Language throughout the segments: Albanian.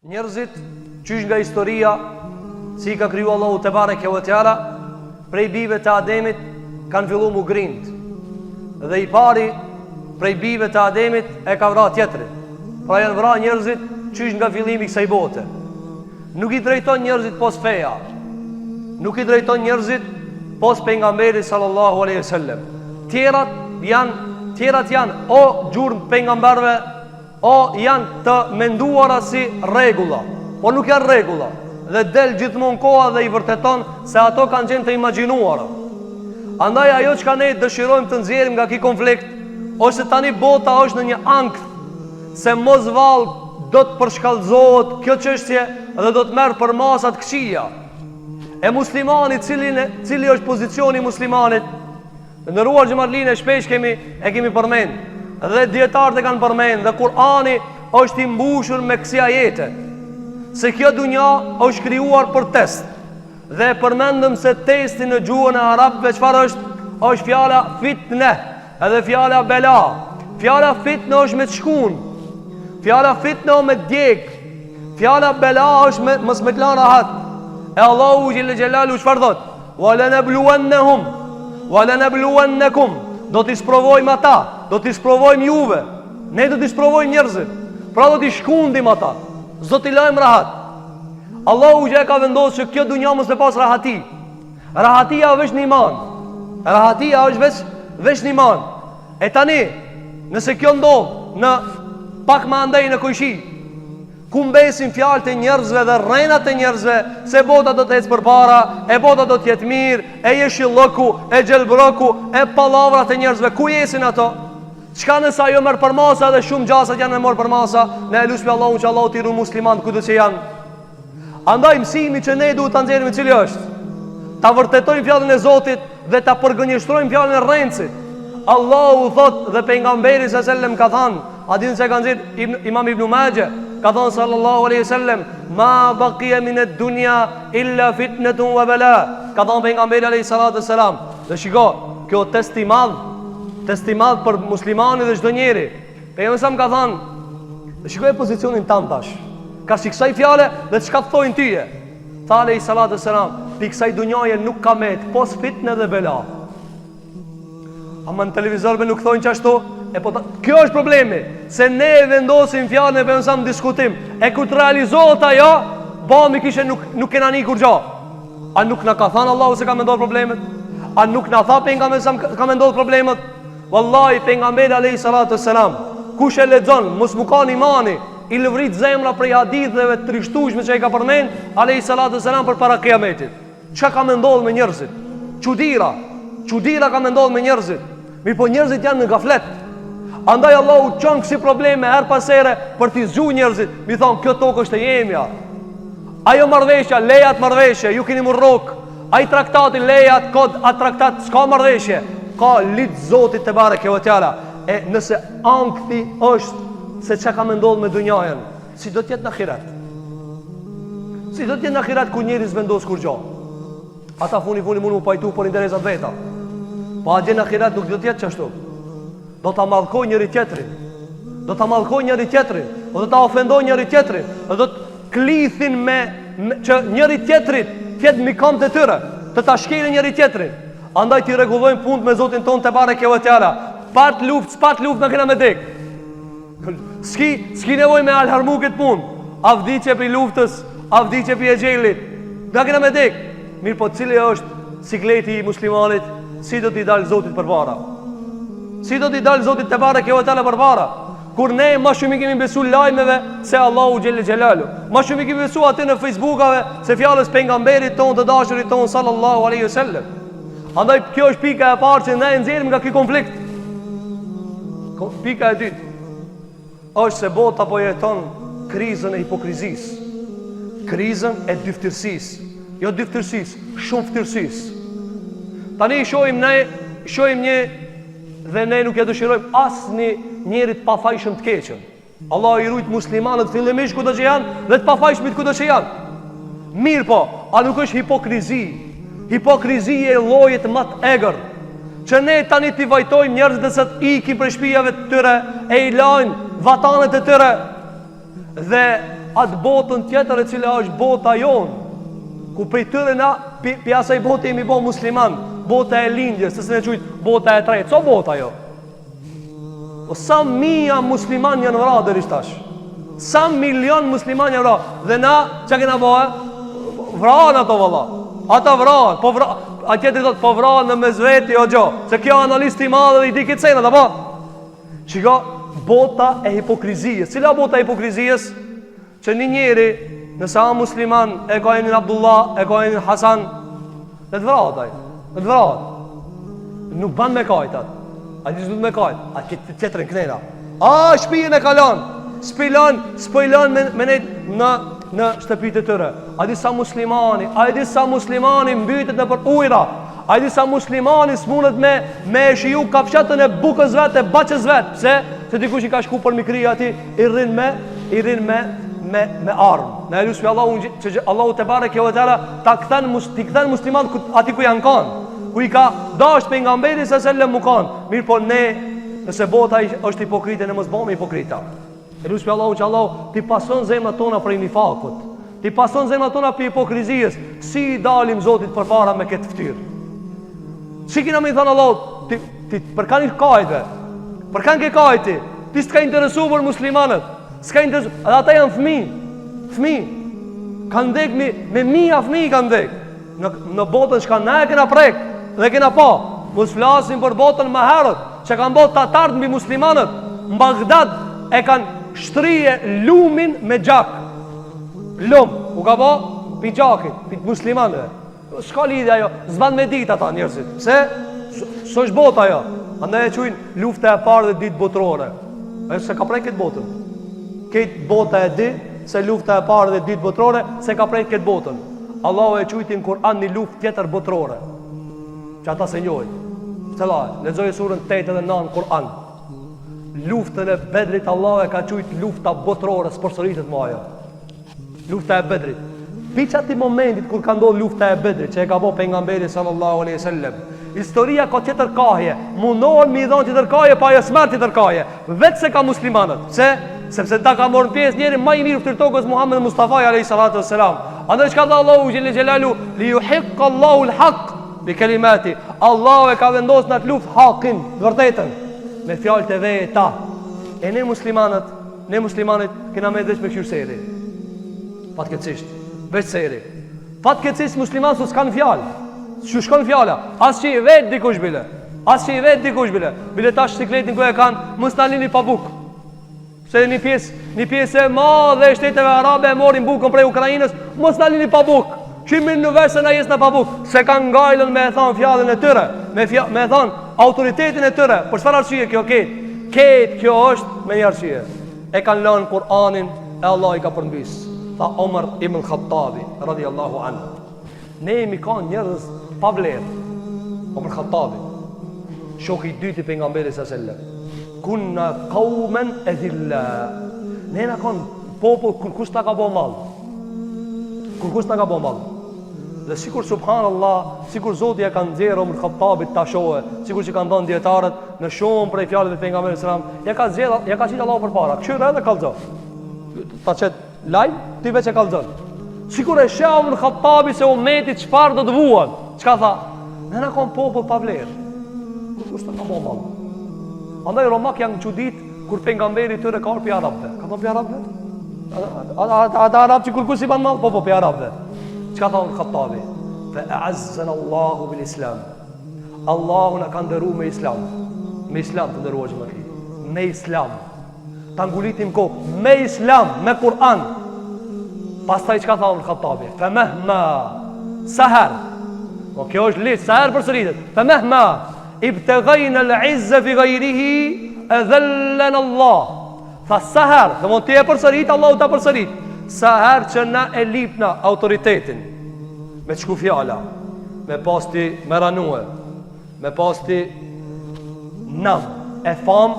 Njerëzit, qysh nga historia, si ka kriju Allahu te bareke ve teala, prej bijve të Ademit kanë fillu mu grind. Dhe i pari prej bijve të Ademit e ka vra tjetri. Pra janë vra njerëzit qysh nga fillimi kësaj bote. Nuk i drejton njerëzit pos feja. Nuk i drejton njerëzit pos pejgamberit sallallahu alaihi wasallam. Tjerat janë o gjurmë pejgamberve, o janë të menduara si regula, po nuk janë regula. Dhe del gjithmonë koha dhe i vërteton se ato kanë qenë të imagjinuara. Andaj ajo që ka ne dëshirojmë të nxjerrim nga ky konflikt, ose tani bota është në një ankth se mos vallë do të përshkallëzohet kjo çështje dhe do të merr për masat këqija. E muslimani cili është pozicioni i muslimanit, ndëruar xhamarlinë shpesh kemi përmend. Dhe dietarët e kanë përmend, dhe Kur'ani është i mbushur me kësi ajete, se kjo dunja është krijuar për test. Dhe përmendëm se testi në gjuhën e arabëve çfarë është? Është fjala fitne, edhe fjala bela. Fjala fitne është me të shkun, fjala fitne është me djeg, fjala bela është me mos me të lanë rahat. E Allahu xhelle xhelalu çfarë thot? Wa lanabluwannahum wa lanabluwannakum. Do t'i sprovojmë ata, do t'i sprovojmë juve, ne do t'i sprovojmë njerëzit. Pra do t'i shkundim ata, s'do t'i lajmë rahat. Allahu që e ka vendosur që kjo dunja mos të pas rahati. Rahatia është në iman. Rahatia është veç në iman. E tani, nëse kjo ndodh në pak më andej në Kojshi, ku mbesin fjalët e njerëzve dhe rrenat e njerëzve se bota do të ecë përpara, e bota do të jetë mirë, e jeshillëku, e gjelbroku, e pallavrat e njerëzve, ku jesin ato? Çka nëse ajo merr për masa dhe shumë gjasat janë marrë për masa, ne elusmi Allahun që Allahu t'i ruaj musliman kudo që janë. Andaj mësimi që ne duhet ta nxjerrim cili është, ta vërtetojmë fjalën e Zotit dhe ta përgënjeshtrojmë fjalën e rrencit. Allahu thot dhe pejgamberi sallallahu alajhi wasallam ka thënë, hadithin se ka nxjerr Imam Ibn Majah, ka thënë sallallahu alaihi wasallam, ma baqiya min ad-dunya illa fitnatun wa bala. Ka thënë pejgamberi alayhi salatu wasalam. Dhe shiko, kjo test i madh për muslimanin dhe çdo njeri. Pejgamberi sa më ka thënë, shikoj pozicionin tan tash. Ka siksaj fjalë dhe çka thoin tyje. Tha alayhi salatu wasalam, piksaj dunjaje nuk ka met, pos fitnë dhe bela. Ama në televizor me nuk thonë që ashtu. Kjo është problemi, se ne vendosim fjallën e përënësa në diskutim. E ku të realizohet ajo, bëmi kishe nuk kena një kur gjo. A nuk në ka thanë Allahu se ka me ndodhë problemet? A nuk në tha pejgamberi sa ka me ndodhë problemet? Wallahi pejgamberi alayhi salatu wassalam, kush e lexon, mos mu ka imani, i lëvrit zemra prej haditheve të trishtueshme që ai ka përmend alayhi salatu wassalam për para kiametit. Çka ka me ndodhë me njerëzit? Çudira ka me ndodhë me njerëzit. Mirë po njerëzit janë në gaflet. Andaj Allahu çon kësi probleme her pas here për t'i zgjuar njerëzit. Mi thon kjo tokë është e jemja. Ajo marrëveshja, lejat marrëveshje, ju keni murrok. Ai traktati lejat, kod at traktat s'ka marrëveshje. Ka lit Zotit te bareke ve teala. E nëse ankthi është se çka ka më ndodhur me dunjën, si do të jetë në ahiret? Si do të jetë në ahiret ku njerëz vendos kur gjë? Ata funi mund u pajtu për interesat veta. Po atje në ahiret nuk do të jetë çashtu. Do ta mallkoj njëri tjetrin. Do ta mallkoj njëri tjetrin, do ta ofendoj njëri tjetrin, do të klithin me që njëri tjetrit të jetë mikam të tyre, të ta shkelin njëri tjetrin. Andaj ti rregullojmë punët me Zotin ton te bareke ve teala. Pat luftë na kena me dek. Ski nevojë me alharmukët punë. Avdiçe për luftës, avdiçe për xhelit. Na kena me dek. Mirë po cili është sikleti i muslimanit? Si do t'i dalë Zotit përpara? Si do t'i dalë Zotit te bareke ve teala përpara? Kur ne më shumë kemi besu lajmeve se Allahu xhelle xhelalu, më shumë kemi besu atë në Facebookave se fjalës pejgamberit ton të dashurit ton sallallahu alaihi wasallam. Andaj kjo është pika e parë që ne nxjerrim nga ky konflikt. Pika e dytë është se bota po jeton krizën e hipokrizisë, krizën e dyftërsisë, jo dyftërsisë, shumë ftërsisë. Tani shohim një dhe ne nuk ja dëshirojmë asnjë njerit pa fajshëm të keqën. Allah i rujt muslimanët fillimisht kudo që janë dhe të pafajshmit kudo që janë. Mirë po, a nuk është hipokrizi? Hipokrizi e llojit më të egër, që ne tani t'i vajtojmë njerëzit se të ikin prej shtëpive të tyre, e i lajnë vatanët e tyre dhe atë botën tjetër e cila është bota jonë, ku prej tyre na pi asaj bote jemi bo musliman, bota e lindjes, se se ne qujtë bota e tretë. Co bota jo? O sa mija musliman janë vra deri tash. Sa milion musliman janë vra. Dhe na, që kena bëhe? Vranë ato valla. Ata vranë, po vranë. A tjetëri thot, po vranë në mezveti o gjo. Se kjo analisti madhe dhe i di këtë sena, da po? Qika, bota e hipokrizijës. Cila bota e hipokrizijës? Që një njeri, nëse a musliman, e ka enin Abdullah, e ka enin Hasan, dhe të vratë ajë. Dhe të vratë. Nuk ban me kajtat. A ti s'du të me kajt. A ti tjetërin kënera. A, shpijen e kalon. Spojlon me në shtëpit e tëre. A di sa muslimani mbytet në për ujra. A di sa muslimani s'munët me shiju kafshatën e bukës vetë, e baqës vetë. Pse? Se dikush i ka shku për mikri ati, i rrin me armë. Në e lusë për Allahu te bare kjo e tëra, ta këthen muslimat ati ku janë kanë. Ku i ka dasht për nga mbedi se sellem mu kanë. Mirë po ne, nëse bota është hipokrite, ne mos bëmë hipokrita. E lusë për Allahu që Allahu ti pason zemrat tona për i nifakut, ti pason zemrat tona për hipokrizijës. Si i dalim Zotit për para me këtë ftyrë? Si kina me i thënë Allahu, ti për kanë i kajtëve, për kanë ke kajti, ti s'ka interesu për muslimanët, s'ka interesu, edhe ata janë fmi, kanë dek me mija fmi kanë dek, në botën shka ne kena prek, dhe kena pa, mos flasim për botën më herët, që kanë botë tatartë mbi muslimanët, në Bagdad e kanë shtrije lumin me gjak. Lum, u ka po? Pi gjakit, pi muslimanëve. Shka lidhja jo, zban me dit ata njërësit. Se? Së është bota jo. Andaj e qujnë lufta e parë dhe ditë botërore. E se ka prej këtë botën. Këtë bota e di, se lufta e parë dhe ditë botërore, se ka prej këtë botën. Allahu e qujti në Kur'an një luft tjetër botërore. Që ata se njojnë. Cëllaj, lexojë surën 8 dhe 9 Kur'an. Luftën e Bedrit Allah e ka qujtë lufta botërore, s'përsëritet më ajo. Lufta e Bedrit. Piç ati momentit kur ka ndodhur lufta e Bedrit, që e ka bo pejgamberi sallallahu alaihi wasallam. Historia ka tjetër kahje, mundohen mi dhon tjetër kahje, pa ajo smart tjetër kahje. Vetë se ka muslimanët. Pse? Sepse ta ka marrë pjesë njëri më i mirë ftyrë tokës Muhammed Mustafa alayhi salatu wassalam. Andaj çka tha Allahu xhelle xhelalu li yuhiqqa Allahu al-haq bi kalimati. Allahu e ka vendosur në atë luftë hakin, vërtetën. Me fjalët e veta. E ne muslimanët kena me dhesh me këshur seri. Fatkeqësisht, veç seri. Fatkeqësisht muslimanët su s'kan fjalë. Që shkon fjala, as që i vetë dikush bile. Bile ta shikletin ku e kanë, mos na lini pa bukë. Se një pjesë e madhe e shteteve arabe e morin bukën prej Ukrainës, mos na lini pa bukë. Qimin në vesh se na jesë në pa bukë. Se kanë ngajlën me e thonë fjallën e tyre, me e thonë autoritetin e tyre. Për çfarë arsye kjo ketë? Ketë kjo është me një arsye. E kanë lënë Kur'anin e Allah i ka përmbys. Tha Omar ibn Khattabi radhiyallahu anhu. Ne jemi kanë njerëz pa vlerë. Omar Khattabi, shoku i dytë i pejgamberit sallallahu alaihi wasallam. Kunna qauman adilla. Ne na kanë popull kur kush ta ka bë mall. Dhe sikur subhanallah, sikur Zoti ja ka nxjerrë Omar Khattabit ta shohë, sikur që kanë dhënë dietarët në shumë prej fjalëve të pejgamberit sallallahu alaihi wasallam, ja ka thënë Allahu përpara. Këshira edhe kallzo. Ta çet lajm, ti veç e kallzon. Sikur e sheh Omar Khattabi se ummeti çfarë do të vuan. Çka tha? Ne na kanë popull pa vlerë. Kush ta ka bë mall. Andaj romak janë çudit kur pejgamberi tyre ka ardhur pi arabëve. Ka pi arabëve? Ata arabë që kur kush i ban mall, po pi arabëve. Çka tha Khattabi? Fa a'azzana Allahu bil Islam. Allahu na ka ndëruar me Islam. Me Islam të ndëruar më këtu. Me Islam. Ta ngulitim kokë me Islam, me Kur'an. Pastaj çka tha Khattabi? Fa mahma sahar. O kjo është listë, sahar përsëritet. Fa mahma ibtaghayna al-'izza fi ghayrihi adhallana Allah. Fa sahar, do të e përsërit Allahu ta përsërit. Sahar që na e lipna autoritetin. Me çku fjala, me pasti me ranue, me pasti nam e fam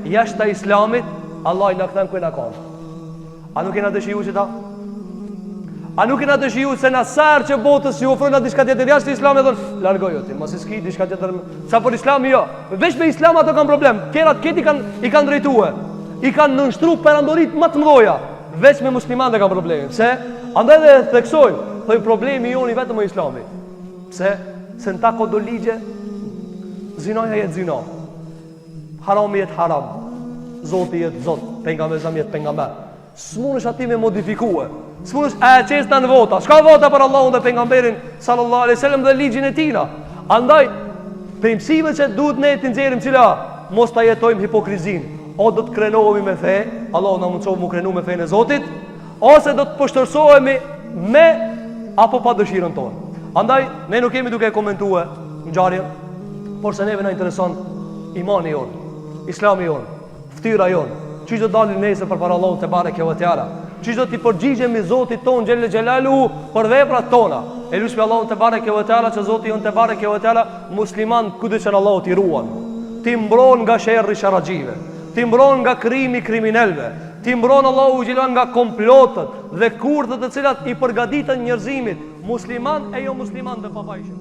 jashtë islamit, Allah i na kthen ku na ka. A nuk kena dëshijuar që ta? A nuk kena dëshijuar se na sarë që botës ju ofrojnë diçka tjetër jashtë islamit, thonë largojo ti, mos e ski diçka tjetër. Sa për islamin jo. Veç me islam ato kanë problem. Tjerat këti i kanë drejtuar. I kanë nënshtruar perandorit më të mëdha. veç me musliman dhe ka probleme. Pse? Andaj dhe theksojnë, thoi problemi joni vetëm me Islami. Pse? Se në ta kodo ligje, zinaja jetë zina, harami jetë haram, zoti jetë zot, pejgamberi jetë pejgamber. S'munësh ati me modifikue, s'munësh e qesta në vota. Shka vota për Allahun dhe pejgamberin sallallahu alaihi wasallam dhe ligjin e tina. Andaj, primësive që duhet ne të nxjerrim cila, mos ta jetojmë hipokrizin. O do të krenohemi me fe, Allahu na mundsoj mu krenu me fenë e Zotit, ose do të poshtërsohemi me apo pa dëshirën tonë. Andaj, ne nuk kemi duke komentue ngjarjen, por se neve na intereson imani jonë, islami jonë, ftyra jonë, çish do dalin nesër përpara Allahut te bareke ve teala, çish do t'i përgjigjemi Zotit ton xhel xhelalu për veprat tona. E lutem Allahun te bareke ve teala që Zoti jon te bareke ve teala musliman kudo që Allahu t'i ruan, ti mbron nga sherrri sharraxhive, ti mbron nga krimi kriminalve, ti mbron Allahu xhelan nga komplotët dhe kurthet të cilat i përgatiten njerëzimit, musliman e jo musliman të papajshëm.